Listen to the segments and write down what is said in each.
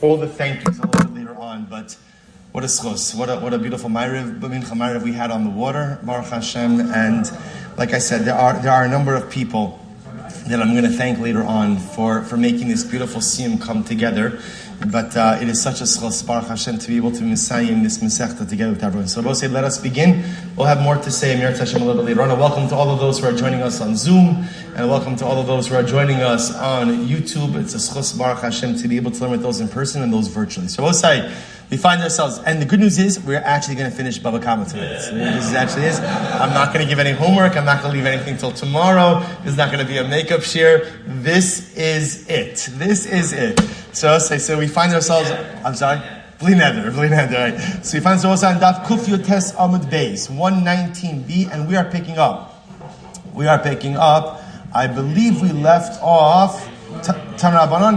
all the thank yous a little bit later on, but what a schos, what a beautiful Ma'ariv we had on the water, Baruch Hashem. And like I said, there are a number of people that I'm going to thank later on for making this beautiful siyum come together. But it is such a schos, Baruch Hashem, to be able to misayim this mesechta together with everyone. So Rabbi, let us begin. We'll have more to say, Amir Tashem, a little bit later on. Welcome to all of those who are joining us on Zoom, and welcome to all of those who are joining us on YouTube. It's a schos, Baruch Hashem, to be able to learn with those in person and those virtually. So Rabbi, we find ourselves, and the good news is, we're actually going to finish Bava Kama tonight. So this actually is. I'm not going to give any homework. I'm not going to leave anything till tomorrow. There's not going to be a makeup shear. This is it. This is it. So we find ourselves, I'm sorry? Bli neder, right? So we find ourselves on Daf Yomi Amud Beis, 119b, and we are picking up, I believe we left off, Tana Rabbanon?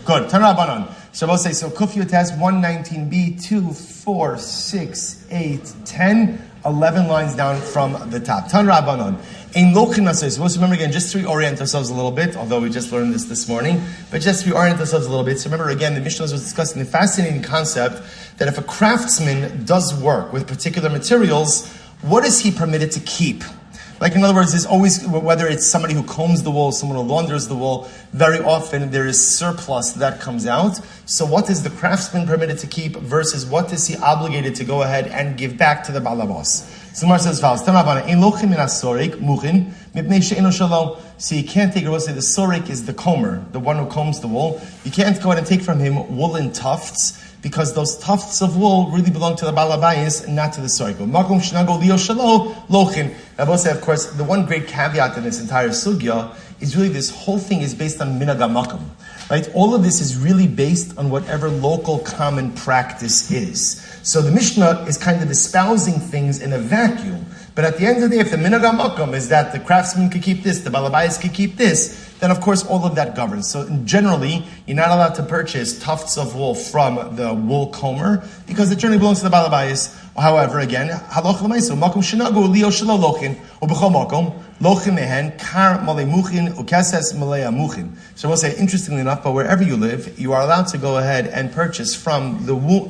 Good, Tana Rabbanon. So we'll say, so Yomi 119b, 2, 4, 6, 8, 10, 11 lines down from the top. Tan Rabbanon. In Lochin Nasai, so let's remember again, just to reorient ourselves a little bit, although we just learned this morning, but just to reorient ourselves a little bit. So remember again, the Mishnah was discussing the fascinating concept that if a craftsman does work with particular materials, what is he permitted to keep? Like, in other words, there's always, whether it's somebody who combs the wool, someone who launders the wool, very often there is surplus that comes out. So what is the craftsman permitted to keep versus what is he obligated to go ahead and give back to the balabas? So Mar says, so you can't take, or say the sorik is the comber, the one who combs the wool. You can't go ahead and take from him woolen tufts, because those tufts of wool really belong to the balabayis, not to the sorik. Makom shnago lio shalo lochin. I will say, of course, the one great caveat in this entire sugya is really this whole thing is based on minhag makom, right? All of this is really based on whatever local common practice is. So the Mishnah is kind of espousing things in a vacuum. But at the end of the day, if the minhag makom is that the craftsman could keep this, the balabayis could keep this, then of course all of that governs. So generally, you're not allowed to purchase tufts of wool from the wool comber because it generally belongs to the balabayis. However, again, halach l'maiso makom shenagu lio shelo lochin ubechol makom lochin mehen kar malei muchin ukeses malei muchin. So we'll say, interestingly enough, but wherever you live, you are allowed to go ahead and purchase from the wool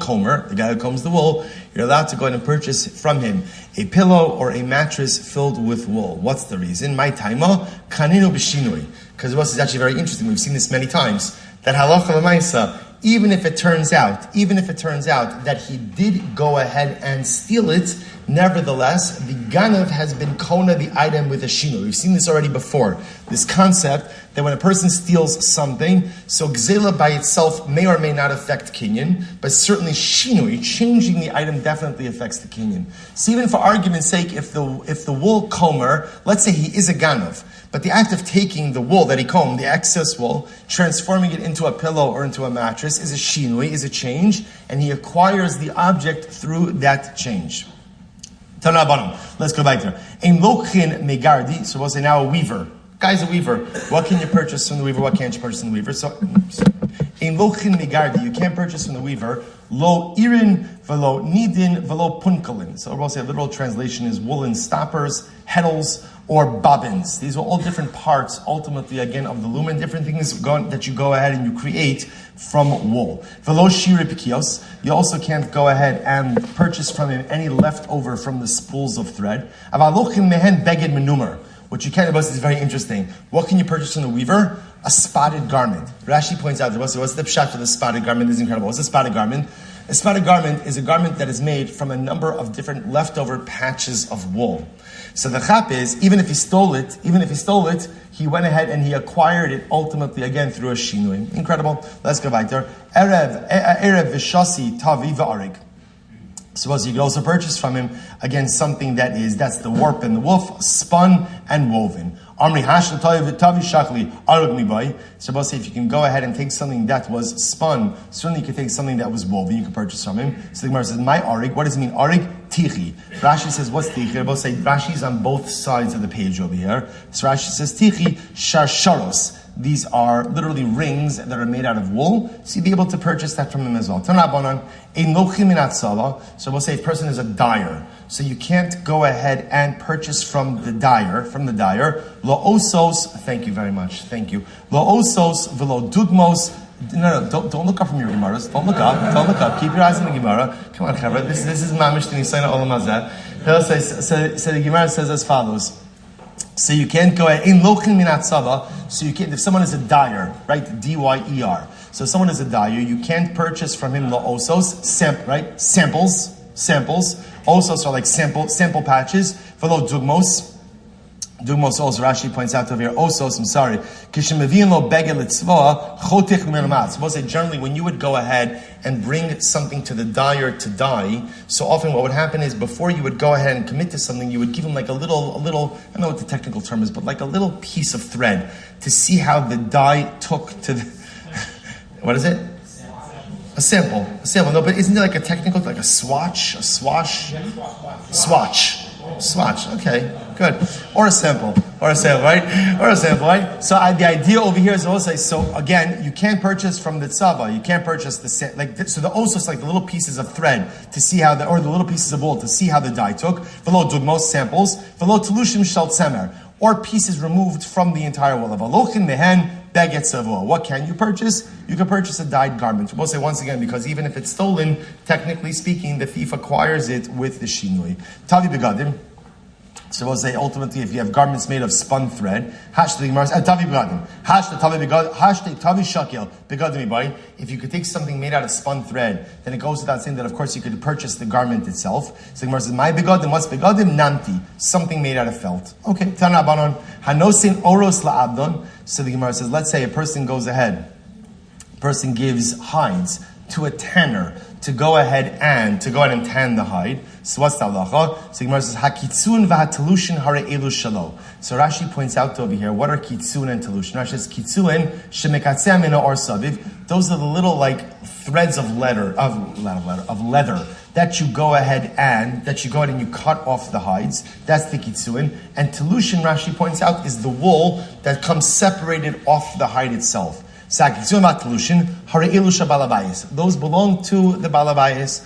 comber, the guy who combs the wool. You're allowed to go ahead and purchase from him a pillow or a mattress filled with wool. What's the reason? My taima kaninu b'shinui. Because this is actually very interesting. We've seen this many times. That halacha l'maisa, even if it turns out that he did go ahead and steal it, nevertheless, the ganav has been kona the item with a shinu. We've seen this already before. This concept that when a person steals something, so gzela by itself may or may not affect kinyan, but certainly shinui, changing the item, definitely affects the kinyan. So even for argument's sake, if the wool comber, let's say he is a ganav, but the act of taking the wool that he combed, the excess wool, transforming it into a pillow or into a mattress is a shinui, is a change, and he acquires the object through that change. Let's go back there. In lochin megardi, so we'll say now a weaver. Guy's a weaver. What can you purchase from the weaver? What can't you purchase from the weaver? So, in lochin megardi, you can't purchase from the weaver. Lo irin velo nidin velo punkalin. So we'll say a literal translation is woolen stoppers, heddles, or bobbins. These are all different parts, ultimately, again, of the loom, and different things that you go ahead and you create from wool. Velo shiri pikios. You also can't go ahead and purchase from him any leftover from the spools of thread. Avalochin mehen beged menumer. What you can, is very interesting. What can you purchase from the weaver? A spotted garment. Rashi points out, what's the pshat for the spotted garment? This is incredible. What's a spotted garment? A spotted garment is a garment that is made from a number of different leftover patches of wool. So the chap is, even if he stole it, he went ahead and he acquired it ultimately again through a shinui. Incredible. Let's go back there. Erev v'shasi tavi v'arig. Suppose you could also purchase from him, again, something that's the warp and the woof, spun and woven. Amri hashel tavi shakli arug mibai. Suppose if you can go ahead and take something that was spun, certainly you could take something that was woven, you can purchase from him. So the Gemara says, my arig, what does it mean? Arig, tichi. Rashi says, what's tichi? Both say Rashi's on both sides of the page over here. So Rashi says, tichi, sharsharos. These are literally rings that are made out of wool, so you'd be able to purchase that from him as well. So we'll say a person is a dyer, so you can't go ahead and purchase from the dyer. Lo osos, thank you very much, thank you. Lo osos velo dugmos. No, don't look up from your Gemaras. Don't look up. Keep your eyes on the Gemara. Come on, Chavra. This is Mamish T'nisayna Olam Hazeh. So the Gemara says as follows. So you can't go ahead. In lochin minat sava. So you can't. If someone is a dyer, right? D-Y-E-R. So if someone is a dyer, you can't purchase from him lo osos, right? Samples. Osos are like sample patches. For lo dugmos. Dugmos also, Rashi points out over here, osos, I'm sorry. We'll say generally when you would go ahead and bring something to the dyer to dye, so often what would happen is before you would go ahead and commit to something, you would give him like a little, I don't know what the technical term is, but like a little piece of thread to see how the dye took to the, what is it? A sample. No, but isn't there like a technical, like a swatch? Swatch, okay, good. Or a sample, right? So the idea over here is also, so again, you can't purchase from the tzava, you can't purchase the, so the osos, like the little pieces of thread to see how or the little pieces of wool to see how the dye took, velo dugmos, samples, velo telushim shel tzemer, or pieces removed from the entire wool. Avlochin mehen begets of wool. What can you purchase? You can purchase a dyed garment. We'll say once again, because even if it's stolen, technically speaking, the thief acquires it with the shinui. Tavi begadim. So we'll say ultimately, if you have garments made of spun thread, if you could take something made out of spun thread, then it goes without saying that of course you could purchase the garment itself. So the Gemara says, "My begadim, what's begadim? Namti, something made out of felt." Okay, Tana Abanon, Hanosin oros la'abdon. So the Gemara says, let's say a person goes ahead, gives hides to a tanner to go ahead and tan the hide. So what's the halacha? So Gemara says, "Hakitzun v'hatalushin hare elu shalo." So Rashi points out over here, what are kitzun and talushin? Rashi says, "Kitzun shemekatzeh mina or saviv." Those are the little like threads of leather that you go ahead and you cut off the hides. That's the kitzun. And talushin, Rashi points out, is the wool that comes separated off the hide itself. Those belong to the balabayis.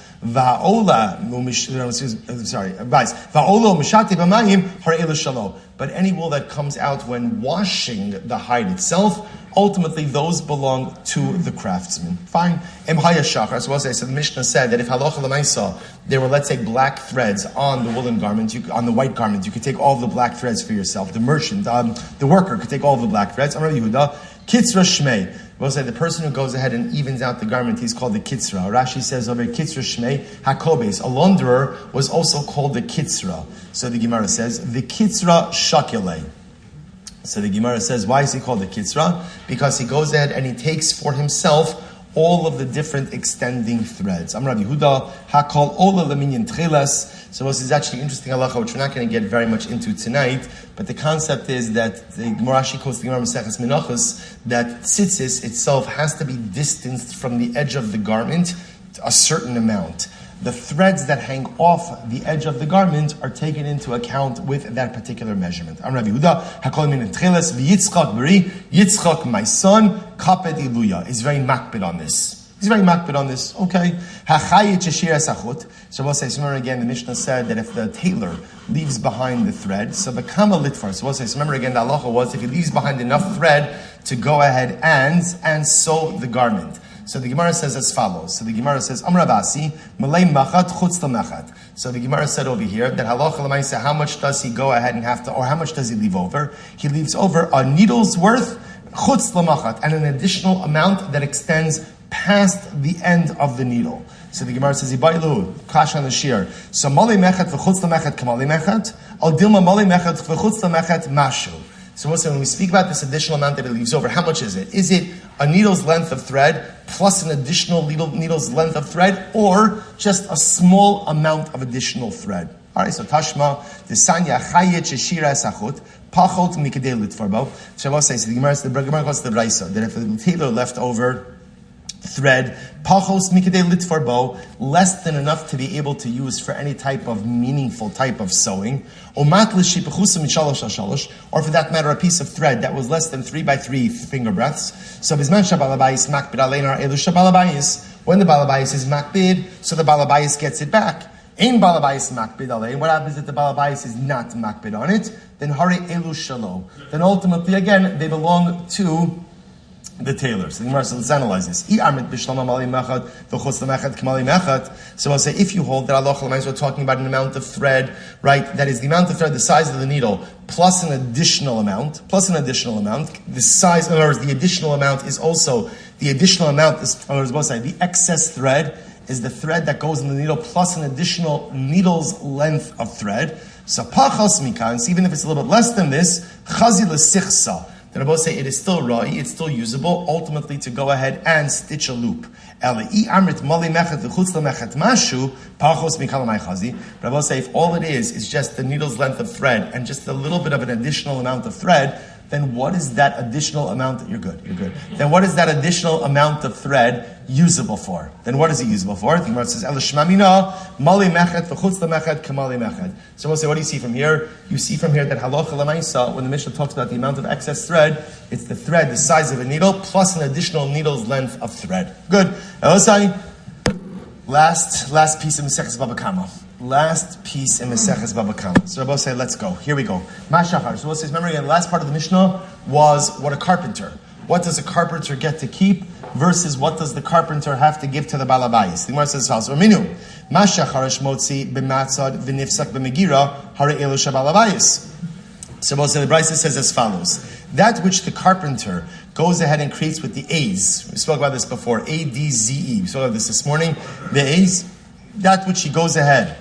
But any wool that comes out when washing the hide itself, ultimately those belong to the craftsman. Fine. So the Mishnah said that if halacha l'maisa, there were, let's say, black threads on the woolen garment, on the white garment, you could take all the black threads for yourself. The merchant, the worker could take all the black threads. Amar Yehuda, Kitzra Shmei. We'll say the person who goes ahead and evens out the garment, he's called the Kitzra. Rashi says over Kitzra Shmei Hakobes. A launderer was also called the Kitzra. So the Gemara says, the Kitzra Shakele. So the Gemara says, why is he called the Kitzra? Because he goes ahead and he takes for himself all of the different extending threads. Amar Yehuda, Hakol Ola Leminyan Tchelas. So this is actually interesting halacha, which we're not going to get very much into tonight. But the concept is that the Rashi quotes the Gemara Maseches Menachos that tzitzis itself has to be distanced from the edge of the garment a certain amount. The threads that hang off the edge of the garment are taken into account with that particular measurement. Amar Yehuda, Hakol Min Tchelas v'Yitzchak Beri. Yitzchak, my son, Kaped Iluya, is very makbid on this. He's very makbid on this. Okay. So we'll say, remember again, the Mishnah said that if the tailor leaves behind the thread, so the kama litfar. So we'll say, remember again, the halacha was if he leaves behind enough thread to go ahead and sew the garment. So the Gemara says as follows. So the Gemara says, Amar Abasi, Malay Machat Chutz Machat. So the Gemara said over here that halacha l'maisa, how much does he go ahead and have to, or how much does he leave over? He leaves over a needle's worth, Chutz Machat, and an additional amount that extends past the end of the needle. So the Gemara says, Ibailu, Kash on the shear. So Malay Machat v'chutz Machat Kamalay Machat, Al Dilma Malay Machat v'chutz Machat Mashu. So when we speak about this additional amount that it leaves over, how much is it? Is it a needle's length of thread plus an additional needle's length of thread, or just a small amount of additional thread? All right, so Tashma, the Sanya Chayet Sheshira Sachut, Pachot Mikadei Litfarbo. Shabbos says, the Gemara calls the Braisa, that if the tailor left over thread, pachos mikadei litfarbo, less than enough to be able to use for any type of meaningful type of sewing, or for that matter, a piece of thread that was less than 3 by 3 finger breadths. So bisman shabalabais makbid alein elu shabalabais. When the balabais is makbid, so the balabais gets it back. Ein balabais makbid alein. What happens if the balabais is not makbid on it? Then hari elu shalo. Then ultimately, again, they belong to the tailors. So let's analyze this. So I'll say, if you hold that Allah we're talking about an amount of thread, right? That is the amount of thread, the size of the needle, plus an additional amount. The size, in other words, the additional amount is also, the additional amount is, in other words, both sides. The excess thread is the thread that goes in the needle plus an additional needle's length of thread. So pachas mikan, so even if it's a little bit less than this, chazi l'sichsa. Then I both say it is still ra'i, it's still usable, ultimately to go ahead and stitch a loop. But I both say if all it is just the needle's length of thread and just a little bit of an additional amount of thread, then what is that additional amount? You're good. Then what is that additional amount of thread usable for? Then what is it usable for? The Gemara says, so we'll say, what do you see from here? You see from here that halacha l'maisa, when the Mishnah talks about the amount of excess thread, it's the thread, the size of a needle, plus an additional needle's length of thread. Good. Now let's say, last piece of Maseches Bava Kama. So Rabbi say, let's go. Here we go. Mashachar. So we'll say, remember again, the last part of the Mishnah was what a carpenter. What does a carpenter get to keep versus what does the carpenter have to give to the balabais? The Gemara says, Mashachar shmotzi b'matzad v'nifsak b'megira hare elu shabalabais. So we'll say, the Brisa says as follows. That which the carpenter goes ahead and creates with the A's. We spoke about this before. A-D-Z-E. We spoke about this morning. The A's. That which he goes ahead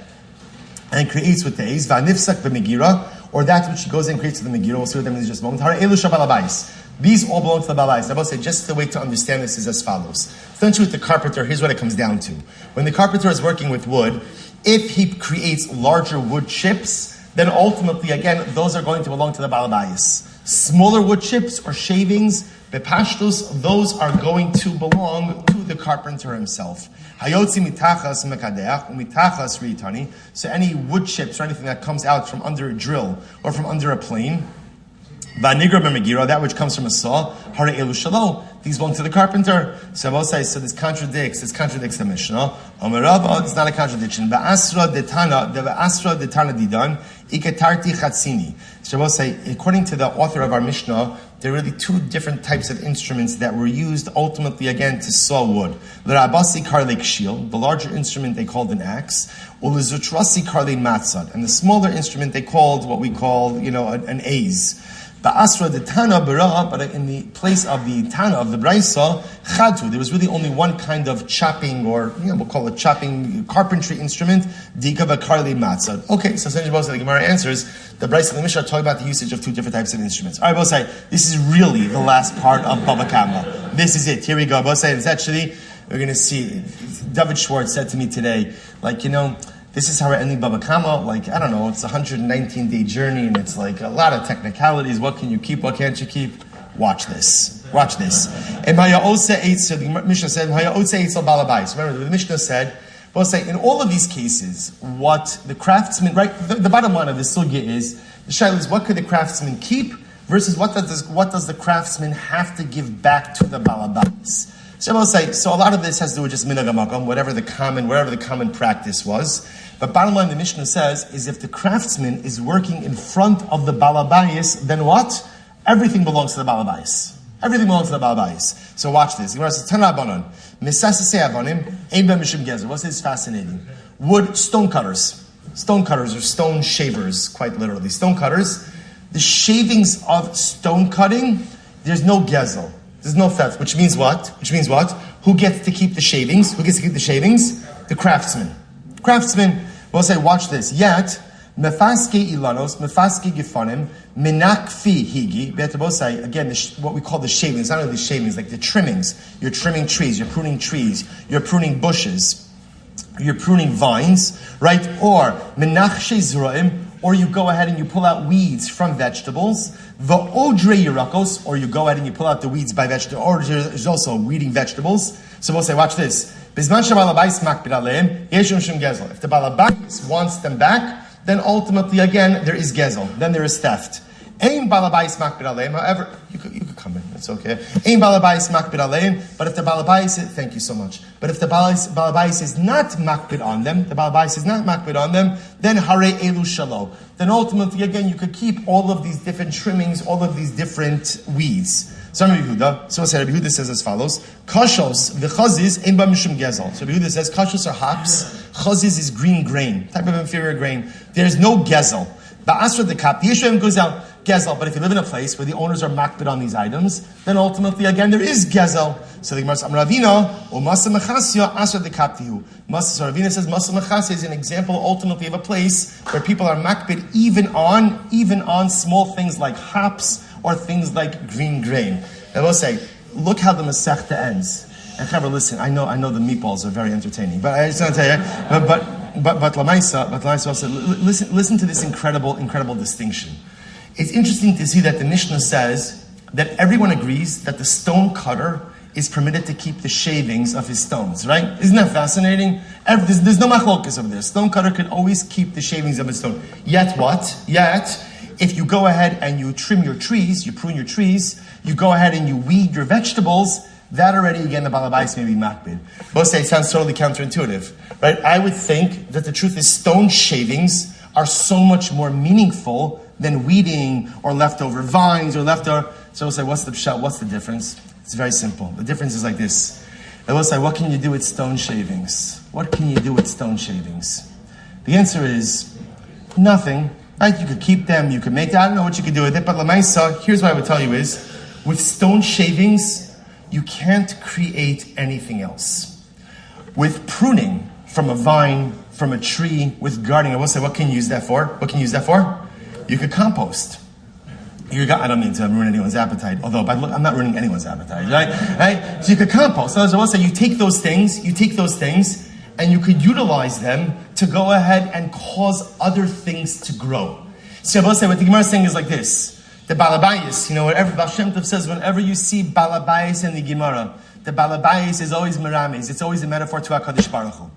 and creates with the A's, va'nifsak b'megira, or that which he goes and creates with the Megira. We'll see what that means in just a moment. Hara elu shabalabais. These all belong to the balabais. I will say, just the way to understand this is as follows. Essentially with the carpenter, here's what it comes down to. When the carpenter is working with wood, if he creates larger wood chips, then ultimately, again, those are going to belong to the balabais. Smaller wood chips or shavings, bepashtus, those are going to belong to the carpenter himself. Hayotzi mitachas mekadeach umitachas ritani. So any wood chips or anything that comes out from under a drill or from under a plane, va'nigra b'megira, that which comes from a saw, hara elu shalo, these belong to the carpenter. So I will say, so this contradicts the Mishnah. Omerava, it's not a contradiction. Va'asra detana didan, iketarti chatzini. So I will say, according to the author of our Mishnah, there are really two different types of instruments that were used ultimately again to saw wood. L'rabasi karle kshil, the larger instrument they called an axe, u'lezutrasi karle matzad, and the smaller instrument they called what we call, an aze. Ba'asra de Tana Bara, but in the place of the Tana of the Braisa, Chatu, there was really only one kind of chopping, or we'll call it chopping carpentry instrument, Dika Bakarli Matzad. Okay, so essentially both the Gemara answers, the Braisa and the Mishnah talk about the usage of two different types of instruments. Alright, both say, this is really the last part of Bava Kama. This is it. Here we go. Both say, it's actually, we're going to see, David Schwartz said to me today, this is how we're ending Bava Kama. It's a 119-day journey, and it's a lot of technicalities. What can you keep? What can't you keep? Watch this. And so the Mishnah said, remember, the Mishnah said, we'll say, in all of these cases, what the craftsman, right, the bottom line of the sugya is, the shaila is, what could the craftsman keep versus what does the craftsman have to give back to the balabais? So I will say, so a lot of this has to do with just minhag hamakom, whatever the common practice was. But bottom line, the Mishnah says, is if the craftsman is working in front of the balabais, then what? Everything belongs to the balabais. Everything belongs to the balabais. So watch this. The Gemara says, Tana Abanon, Misasasei Avonim, Ein Ben Mishum Gezer. What's this? Fascinating. Stone cutters or stone shavers, quite literally. Stone cutters. The shavings of stone cutting, there's no gezel. There's no theft, which means what? Who gets to keep the shavings? The craftsman. We'll say, watch this. Yet, mefaske ilanos, mefaske gifanim, menakfi higi. We have to both say, again, what we call the shavings, not only the shavings, like the trimmings. You're trimming trees, you're pruning bushes, you're pruning vines, right? Or menachshe zraim, or you go ahead and you pull out weeds from vegetables. V'odre yirakos, or you go ahead and you pull out the weeds by vegetables, or there's also weeding vegetables. So we'll say, watch this. If the balabais wants them back, then ultimately, again, there is gezel. Then there is theft. However, you could come in. It's okay. But if the balabais, thank you so much. But if the balabais is not makbid on them, then hare elu shalo. Then ultimately, again, you could keep all of these different trimmings, all of these different weeds. So Rabbi Yehuda says as follows: Kashos v'chazis ein ba mishum gezel. So Rabbi Yehuda says kashos are hops, chazis is green grain, type of inferior grain. There's no gezel. Ba'asra dekap yishem gezel. But if you live in a place where the owners are makbid on these items, then ultimately again there is gezel. So the Gemara says, Ravina or masa mechasya asra dekaptihu. So Ravina says masa mechasya is an example ultimately of a place where people are makbid even on small things like hops or things like green grain. I will say, look how the Masechta ends. And Chaver, listen, I know the meatballs are very entertaining, but I just want to tell you, but Lamaisa also listen to this incredible distinction. It's interesting to see that the Mishnah says that everyone agrees that the stone cutter is permitted to keep the shavings of his stones, right? Isn't that fascinating? There's no machlokas over there. Stone cutter can always keep the shavings of his stone. Yet what? If you go ahead and you trim your trees, you prune your trees, you go ahead and you weed your vegetables, that already, again, the balabais may be makbid. Both say it sounds totally counterintuitive, right? I would think that the truth is stone shavings are so much more meaningful than weeding or leftover vines or leftover. So we'll say, what's the pshat? What's the difference? It's very simple. The difference is like this. I will say, what can you do with stone shavings? What can you do with stone shavings? The answer is nothing. Right? You could keep them, you could make that. I don't know what you could do with it, but Lamaisa, here's what I would tell you is, with stone shavings, you can't create anything else. With pruning from a vine, from a tree, with gardening, I will say, what can you use that for? You could compost. I don't mean to ruin anyone's appetite, although I'm not ruining anyone's appetite, right? So you could compost. So I will say, you take those things, and you could utilize them to go ahead and cause other things to grow. So I will say, what the Gemara is saying is like this. The balabayis, whatever Baal Shem Tov says, whenever you see balabayis in the Gemara, the balabayis is always merames. It's always a metaphor to HaKadosh Baruch Hu.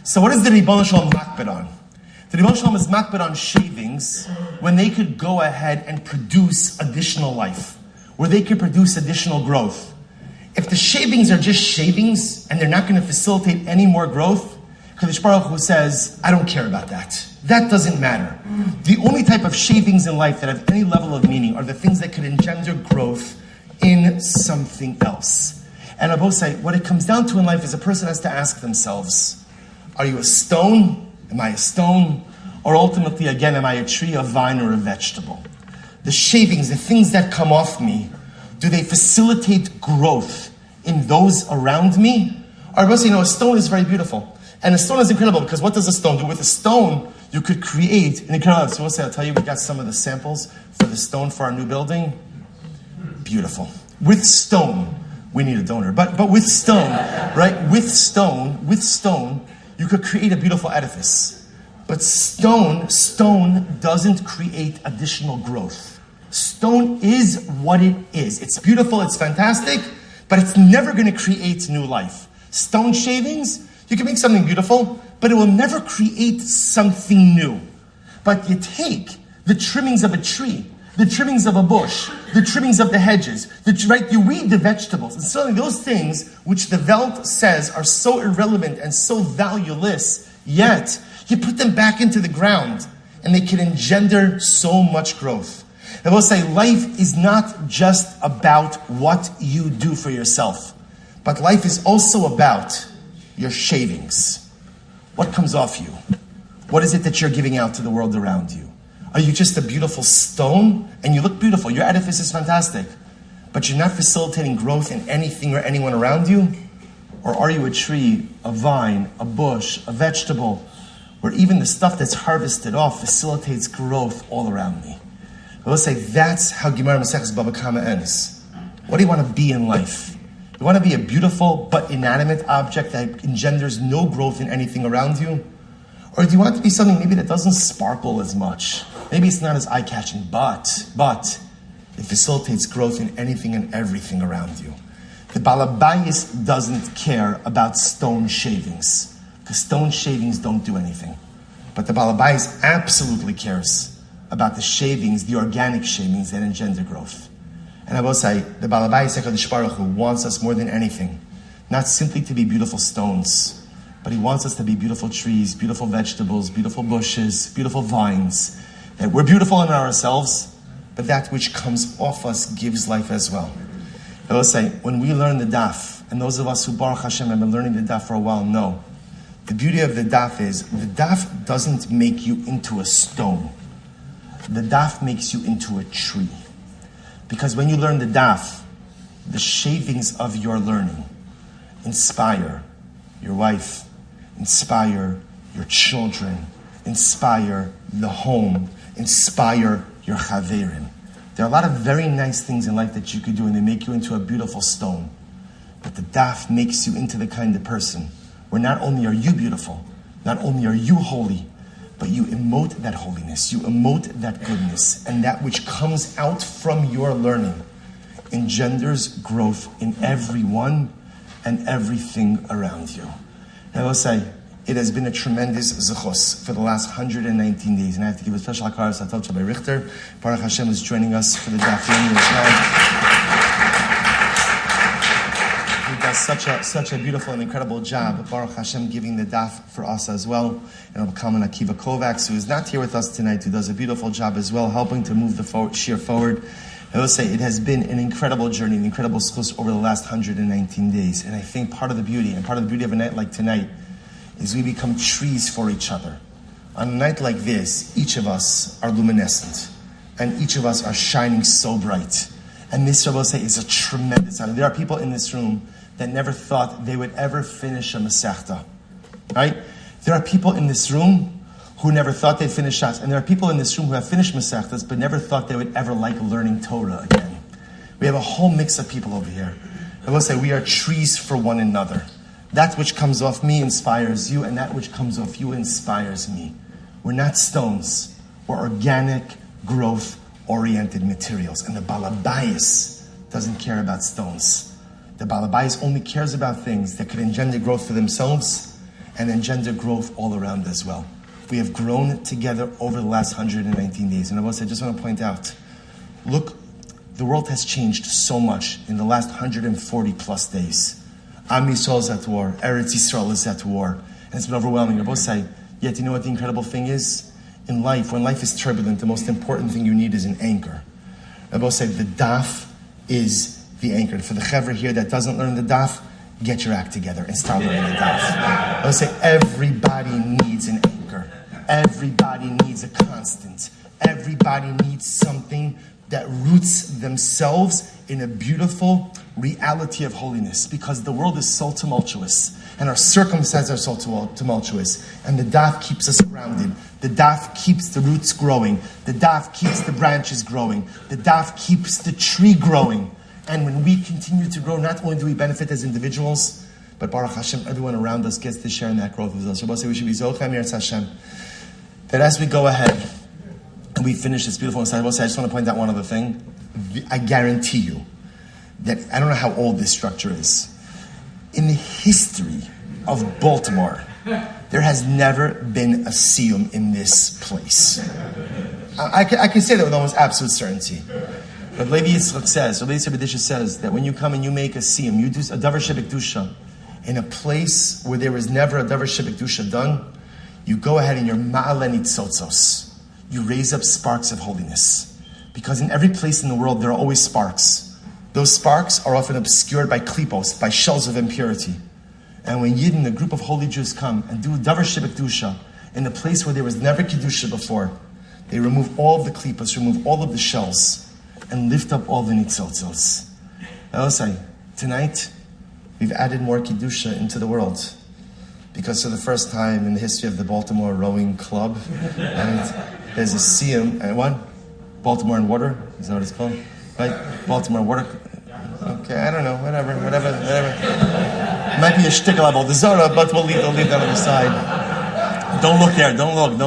So what is the Ribbon Shalom makbid on? The Ribbon Shalom is makbid on shavings when they could go ahead and produce additional life, where they could produce additional growth. If the shavings are just shavings and they're not going to facilitate any more growth, Kadosh Baruch Hu says, I don't care about that. That doesn't matter. The only type of shavings in life that have any level of meaning are the things that could engender growth in something else. And I both say, what it comes down to in life is a person has to ask themselves, are you a stone? Am I a stone? Or ultimately, again, am I a tree, a vine, or a vegetable? The shavings, the things that come off me, do they facilitate growth in those around me? Or I both say, a stone is very beautiful. And a stone is incredible because what does a stone do? With a stone, you could create an incredible. So we'll say, I'll tell you, we got some of the samples for the stone for our new building. Beautiful. With stone, we need a donor. But with stone, right? With stone, you could create a beautiful edifice. But stone doesn't create additional growth. Stone is what it is. It's beautiful, it's fantastic, but it's never going to create new life. Stone shavings, you can make something beautiful, but it will never create something new. But you take the trimmings of a tree, the trimmings of a bush, the trimmings of the hedges, you weed the vegetables, and suddenly those things which the Welt says are so irrelevant and so valueless, yet you put them back into the ground, and they can engender so much growth. I will say, life is not just about what you do for yourself, but life is also about your shavings. What comes off you? What is it that you're giving out to the world around you? Are you just a beautiful stone? And you look beautiful. Your edifice is fantastic. But you're not facilitating growth in anything or anyone around you? Or are you a tree, a vine, a bush, a vegetable, where even the stuff that's harvested off facilitates growth all around me? I will say that's how Gemara Maseches Bava Kama ends. What do you want to be in life? You want to be a beautiful but inanimate object that engenders no growth in anything around you? Or do you want it to be something maybe that doesn't sparkle as much? Maybe it's not as eye-catching, but it facilitates growth in anything and everything around you. The Balabayis doesn't care about stone shavings, because stone shavings don't do anything. But the Balabayis absolutely cares about the shavings, the organic shavings that engender growth. And I will say, the Balabayis HaKadosh Baruch Hu wants us more than anything, not simply to be beautiful stones, but he wants us to be beautiful trees, beautiful vegetables, beautiful bushes, beautiful vines. That we're beautiful in ourselves, but that which comes off us gives life as well. I will say, when we learn the Daf, and those of us who Baruch Hashem have been learning the Daf for a while know, the beauty of the Daf is, the Daf doesn't make you into a stone. The Daf makes you into a tree. Because when you learn the Daf, the shavings of your learning inspire your wife, inspire your children, inspire the home, inspire your chaverim. There are a lot of very nice things in life that you could do, and they make you into a beautiful stone. But the Daf makes you into the kind of person where not only are you beautiful, not only are you holy, but you emote that holiness, you emote that goodness, and that which comes out from your learning engenders growth in everyone and everything around you. And I will say, it has been a tremendous zechus for the last 119 days, and I have to give a special hakaras to Rabbi Richter. Baruch Hashem is joining us for the Daf Yomi as well. He does such a beautiful and incredible job, Baruch Hashem, giving the Daf for us as well. And Rabbi Kalman Akiva Kovacs, who is not here with us tonight, who does a beautiful job as well, helping to move the shir forward. I will say, it has been an incredible journey, an incredible zechus over the last 119 days. And I think part of the beauty of a night like tonight, is we become trees for each other. On a night like this, each of us are luminescent, and each of us are shining so bright. And this, I will say, is a tremendous honor. There are people in this room that never thought they would ever finish a Masechta, right? There are people in this room who never thought they'd finish Shas, and there are people in this room who have finished Masechtas, but never thought they would ever like learning Torah again. We have a whole mix of people over here. I will say, we are trees for one another. That which comes off me inspires you, and that which comes off you inspires me. We're not stones. We're organic, growth-oriented materials. And the Balabayis doesn't care about stones. The Balabayis only cares about things that could engender growth for themselves and engender growth all around as well. We have grown together over the last 119 days. And I just want to point out, look, the world has changed so much in the last 140 plus days. Am Yisrael is at war. Eretz Yisrael is at war. And it's been overwhelming. Rabbi say, yet you know what the incredible thing is? In life, when life is turbulent, the most important thing you need is an anchor. Rabbi say, the Daf is the anchor. And for the Chevra here that doesn't learn the Daf, get your act together and start learning the Daf. Rabbi say, everybody needs an anchor. Everybody needs a constant. Everybody needs something that roots themselves in a beautiful reality of holiness, because the world is so tumultuous and our circumstances are so tumultuous, and the Daf keeps us grounded. The Daf keeps the roots growing. The Daf keeps the branches growing. The Daf keeps the tree growing. And when we continue to grow, not only do we benefit as individuals, but Baruch Hashem, everyone around us gets to share in that growth with us. Rabbi say we should be Zochem Yirtz Hashem, that as we go ahead and we finish this beautiful inside, I just want to point out one other thing. I guarantee you that, I don't know how old this structure is. In the history of Baltimore, there has never been a siyum in this place. I can say that with almost absolute certainty. But Levi Yitzchak says, or Levi Yitzchak says, that when you come and you make a siyum, you do a davar shebekdusha in a place where there was never a davar shebekdusha done, you go ahead and you're ma'ale nitzotzos. You raise up sparks of holiness. Because in every place in the world, there are always sparks. Those sparks are often obscured by klipos, by shells of impurity. And when Yidden, a group of holy Jews, come and do davar shebekdusha in a place where there was never kedusha before, they remove all of the klipos, remove all of the shells, and lift up all the nitzotzos. I will say, tonight, we've added more kedusha into the world. Because for the first time in the history of the Baltimore Rowing Club, there's a siyum, and what? Baltimore and water, is that what it's called? Right? Baltimore water. Okay, I don't know, whatever. It might be a shtickle about the Zara, but we'll leave that on the side. Don't look there. Don't look.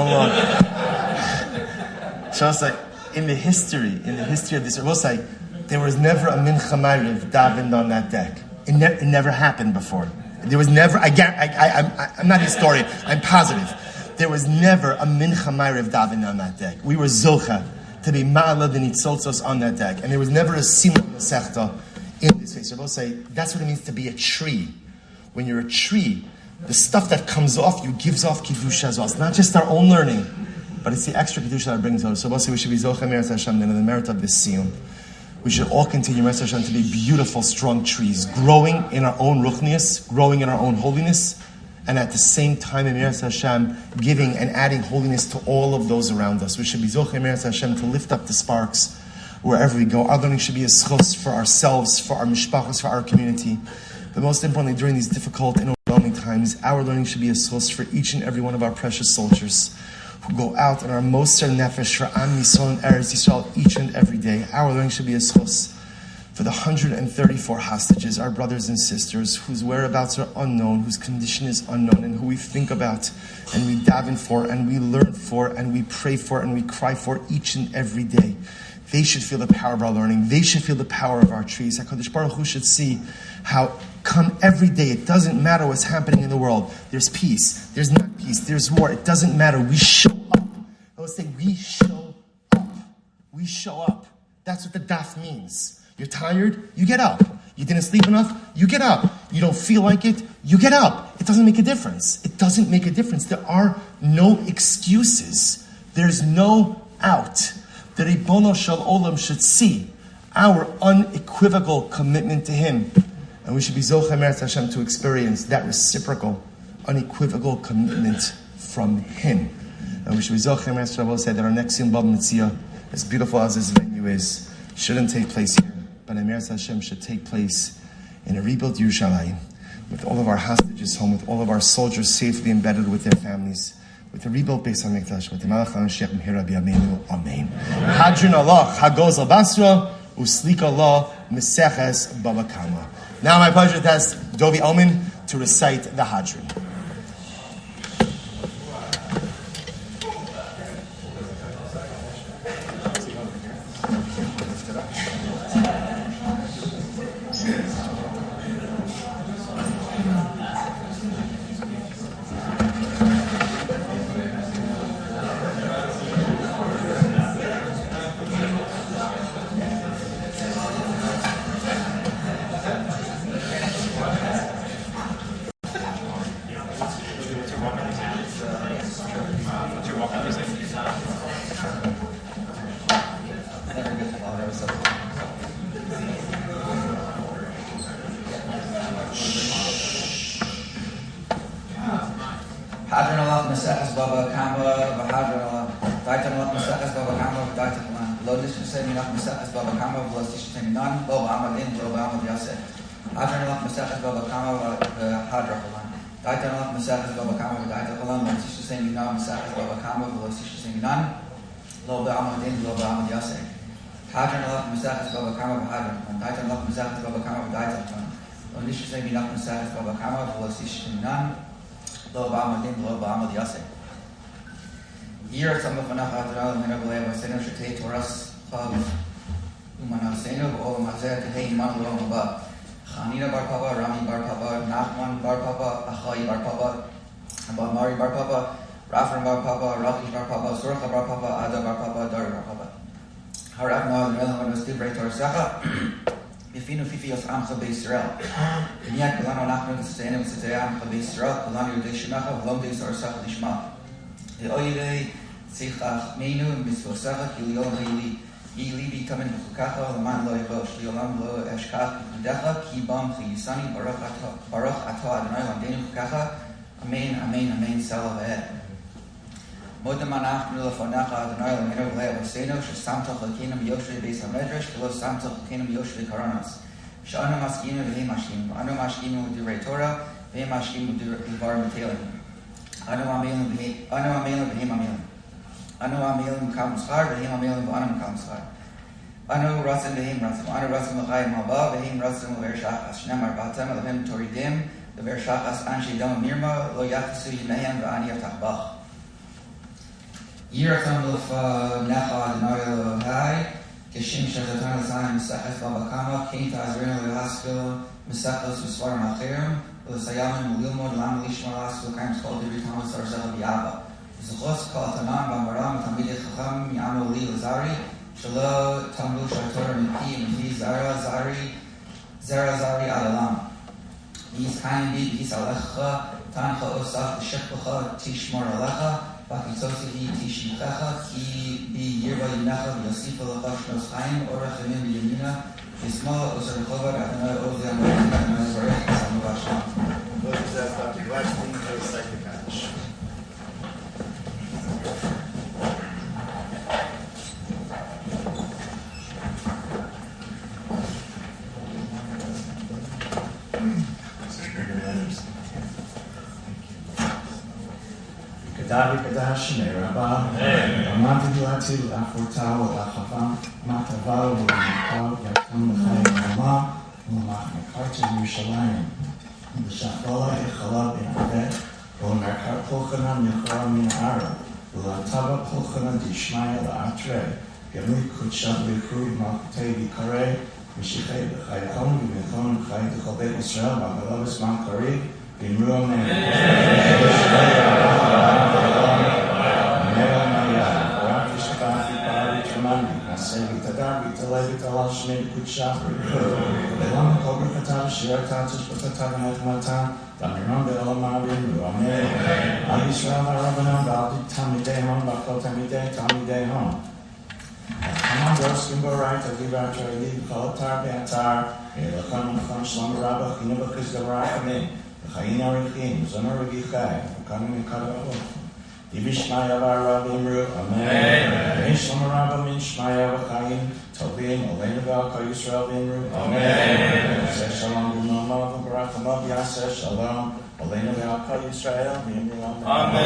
Just like in the history of this, we'll say there was never a mincha ma'ariv davened on that deck. It never happened before. There was never. I'm not a historian. I'm positive. There was never a mincha ma'ariv davened on that deck. We were zocha to be ma'ala the nitzolzos on that deck, and there was never a siyum mesechta in this face. So we'll say that's what it means to be a tree. When you're a tree, the stuff that comes off you gives off kedusha as well. It's not just our own learning, but it's the extra kedusha that brings out. So we'll say we should be zocha meretz Hashem, then in the merit of this siyum. We should all continue, meretz Hashem, to be beautiful, strong trees, growing in our own ruchnius, growing in our own holiness, and at the same time, in meretz Hashem, giving and adding holiness to all of those around us. We should be zocha meretz Hashem to lift up the sparks wherever we go. Our learning should be a schos for ourselves, for our mishpachos, for our community. But most importantly, during these difficult and overwhelming times, our learning should be a source for each and every one of our precious soldiers who go out in our moser nefesh for Am Yisrael and Eretz Yisrael each and every day. Our learning should be a source for the 134 hostages, our brothers and sisters, whose whereabouts are unknown, whose condition is unknown, and who we think about, and we daven for, and we learn for, and we pray for, and we cry for each and every day. They should feel the power of our learning. They should feel the power of our trees. HaKadosh Baruch Hu should see how come every day, it doesn't matter what's happening in the world. There's peace. There's not peace. There's war. It doesn't matter. We show up. I was saying, we show up. We show up. That's what the daf means. You're tired, you get up. You didn't sleep enough, you get up. You don't feel like it, you get up. It doesn't make a difference. It doesn't make a difference. There are no excuses. There's no out. The Ribono Shel Olam should see our unequivocal commitment to Him. And we should be Zocha Meretz Hashem to experience that reciprocal, unequivocal commitment from Him. And we should be Zocha Meretz Hashem. I will say that our next siyum Bava Metzia, as beautiful as this venue is, shouldn't take place here. But Meretz Hashem should take place in a rebuilt Yerushalayim, with all of our hostages home, with all of our soldiers safely embedded with their families, with the rebuilt Beis HaMikdash, with the Malach HaMashiach Mehira B'Yameinu. Amen. Hadron Allah Hagoz Al Basra Uslik Allah Meseches Bava Kama. Now my pleasure to ask Dovi Elman to recite the Hadron. Hadron Allah Meseches Bava Kama V'Hadron Allah Daitan Allah Meseches Bava Kama V'Daitan Allah Lo Dishusay Minach Meseches Bava Kama V'Lo Dishusay Minan Lo Ba'amadin Lo Ba'amad Yaseh Hadron Allah Meseches Bava Kama V'Hadron Allah Daitan Allah Meseches Bava Kama V'Daitan Allah Lo Dishusay Minan Meseches Bava Kama V'Lo Dishusay Minan Lo Ba'amadin Lo Ba'amad Yaseh Hadron Allah Meseches Bava Kama V'Hadron Daitan Allah Meseches Bava Kama V'Daitan Allah Lo Dishusay Minach Meseches Bava Kama V'Lo Dishusay Minan Lo ba'amadin, lo ba'amad yaseh. Yir tzam b'fanach Adonai l'mena b'lei v'asenu shetei toras chav u'manasenu v'olam hazeh tehei iman l'olam haba. Chanina bar Papa, Rami bar Papa, Nachman bar Papa, Achai bar Papa, Abba Mari bar Papa, Rafram bar Papa, Rachish bar Papa, Surcha bar Papa, Ada bar Papa, Dari bar Papa. Harav no'ad l'melech v'nos divrei torsecha. Yefinu fifios amcha b'Yisrael. Miyad kulanu nachnu v'tzitzeinu v'tzitzei amcha b'Yisrael. Kulanu yudei shemecha v'lom deis orsecha lishma. Ve'oyedei tzeichach meinu mitzvosecha ki li'olam ha'ili libi tamin v'chukacha l'man lo yivosh li'olam lo eshkach v'chudecha ki bam chiyisani baruch ato Adonai lamdeinu v'chukacha. Amen, amen, amen, salah v'ed. Modem anachnu lefonecha Adonai l'menu v'lei avosenu shesamtach l'keinu b'yoshvei beis hamedrash v'lo samtach l'keinu b'yoshvei karanas she'anu maskinu v'hem mashkinu anu mashkinu v'divrei Torah v'hem mashkinu v'divar metelim anu amelin v'hem amelin anu amelin v'kam muschar v'hem amelin v'anu v'kam muschar anu ratzim v'hem ratzim anu ratzim l'chayim haba v'hem ratzim l'ver shachas shnem arbatem l'hem toridim l'ver shachas anshe dam mirma lo yachasu yimehem v'ani yatach bach Yiratam Lufa Necha Denoyo Hai, Kishim Shazatan Zayim Mesechas Baba Kama, Kinta Azrin Lehaskil, Mesechas Usvar Machirim, Usayaman Mulilmod, Lam Lishmar Laskil, Kaim Skol Dibri Thomas Arzela Biaba. Zuchos Kalatanan Bamaram, Tamid Chacham, Yamo Li Lazari, Shalo Tamlu Shator, Miki, Zara Zari Adalam. These kind be these Alecha, Tancha Osaf, the Shekha, Tishmar Alecha. Bakitosihi Tishichacha, Ki Bi Yirba Yinecha, Yosifa Lachashnos Chaim, Orachimim Yamina, Yisma, Osarchova, Adonai Oziam, Adonai Zarek, Samuvashma. What is that, Dr. Gladstein, to recite the Kaddish? Kadavi Kadash Neraba, Amati Lati Laforta, Lachavam, Matava, Lachav, Yakum, Lama, Lama, Karta Yerushalayim, the Shafala, Echalab in Abed, Omarkar Polchanan, Yacharam in Ara, Latava Polchanan, Dishmaya, Atre, Yamui Kutshav, Likud, Makte, Vikare, Mishichay, Chayakon, Vimithon, Chay, the Chalbet Israel, Bagalavis, Mankari, in Ruamen, Sevi Tadavi, Televi, Talashmi, Kuchafri, Elam Cobra Katav, Shiratatis, Patatav, Matan, Damiran, Belamari, Ruamen, Alisram, Arabanam, Baldi, Tamidehon, Bakal Tamidehon. Come on, Kimbo right, Avivatra, Leave, Kalatar, Beatar, Elakon, Shlam Rabba, Hinabakas, the Rakamin, the Hayina Rikim, Zona Rigichai, Kanim Kadabo. Ibishmaya Rabimru, Amen. Ishlam Rabba Mishmaya Vakaim, Tobin, Olena Valka Yisrael Vimru, Amen. Seshalom, Bimama, Barakamav Yaseh, Shalom, Olena Valka Yisrael Vimru, Amen.